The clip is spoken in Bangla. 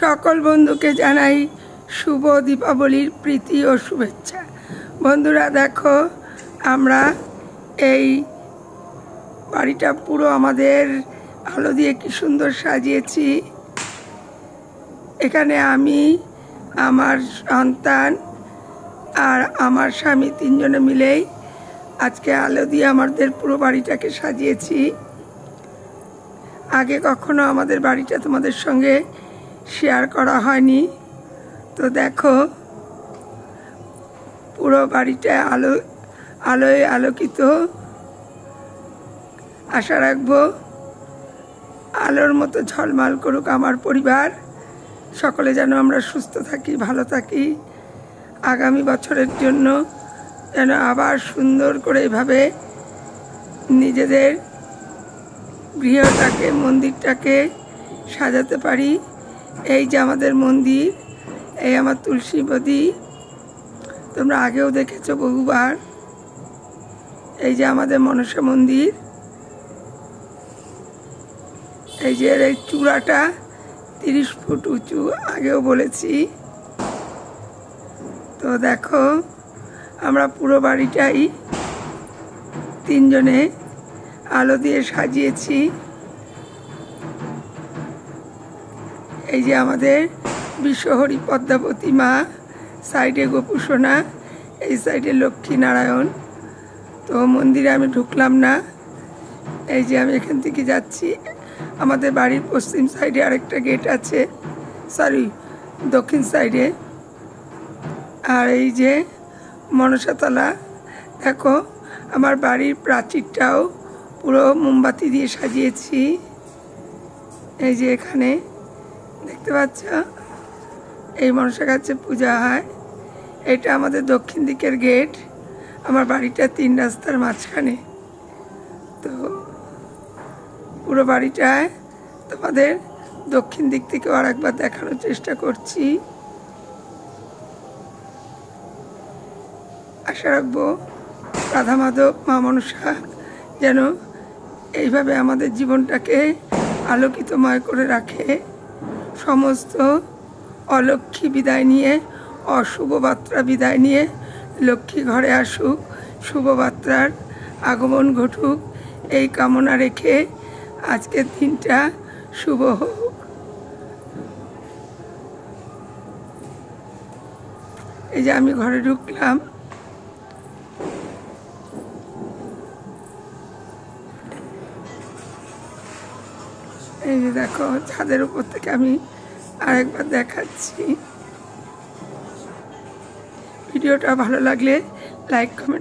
সকল বন্ধুকে জানাই শুভ দীপাবলির প্রীতি ও শুভেচ্ছা। বন্ধুরা দেখো, আমরা এই বাড়িটা পুরো আমাদের আলো দিয়ে কি সুন্দর সাজিয়েছি। এখানে আমি, আমার সন্তান আর আমার স্বামী তিনজনে মিলেই আজকে আলো দিয়ে আমাদের পুরো বাড়িটাকে সাজিয়েছি। আগে কখনো আমাদের বাড়িটা তোমাদের সঙ্গে শেয়ার করা হয়নি। তো দেখো, পুরো বাড়িটা আলোয় আলোকিত। আশা রাখবো আলোর মতো ঝলমল করুক আমার পরিবার। সকলে যেন আমরা সুস্থ থাকি, ভালো থাকি। আগামী বছরের জন্য যেন আবার সুন্দর করে এভাবে নিজেদের গৃহটাকে, মন্দিরটাকে সাজাতে পারি। এই যে আমাদের মন্দির, এই আমার তুলসী বদি, তোমরা আগেও দেখেছো বহুবার। এই যে আমাদের মনসা মন্দির, এই যে এই চূড়াটা 30 ফুট উঁচু, আগেও বলেছি। তো দেখো, আমরা পুরো বাড়িটাই তিনজনে আলো দিয়ে সাজিয়েছি। এই যে আমাদের বিশ্বহরি পদ্মাবতী মা, সাইডে গোপুসোনা, এই সাইডে লক্ষ্মী নারায়ণ। তো মন্দিরে আমি ঢুকলাম না, এই যে আমি এখান থেকে যাচ্ছি। আমাদের বাড়ির পশ্চিম সাইডে আরেকটা গেট আছে, সরি দক্ষিণ সাইডে। আর এই যে মনসাতলা, দেখো আমার বাড়ির প্রাচীরটাও পুরো মোমবাতি দিয়ে সাজিয়েছি। এই যে এখানে দেখতে পাচ্ছ, এই মনসা গাছে পূজা হয়। এটা আমাদের দক্ষিণ দিকের গেট। আমার বাড়িটা 3 রাস্তার মাঝখানে। তো পুরো বাড়িটায় তোমাদের দক্ষিণ দিক থেকে আর একবার দেখানোর চেষ্টা করছি। আশা রাখবো রাধা মাধব, মা মনসা যেন এইভাবে আমাদের জীবনটাকে আলোকিতময় করে রাখে। সমস্ত অলক্ষ্মী বিদায় নিয়ে, অশুভ বার্তা বিদায় নিয়ে লক্ষ্মী ঘরে আসুক, শুভবার্তার আগমন ঘটুক, এই কামনা রেখে আজকের দিনটা শুভ হোক। এই যে আমি ঘরে ঢুকলাম, এই যে দেখো ছাদের উপর থেকে আমি আরেকবার দেখাচ্ছি। ভিডিওটা ভালো লাগলে লাইক, কমেন্ট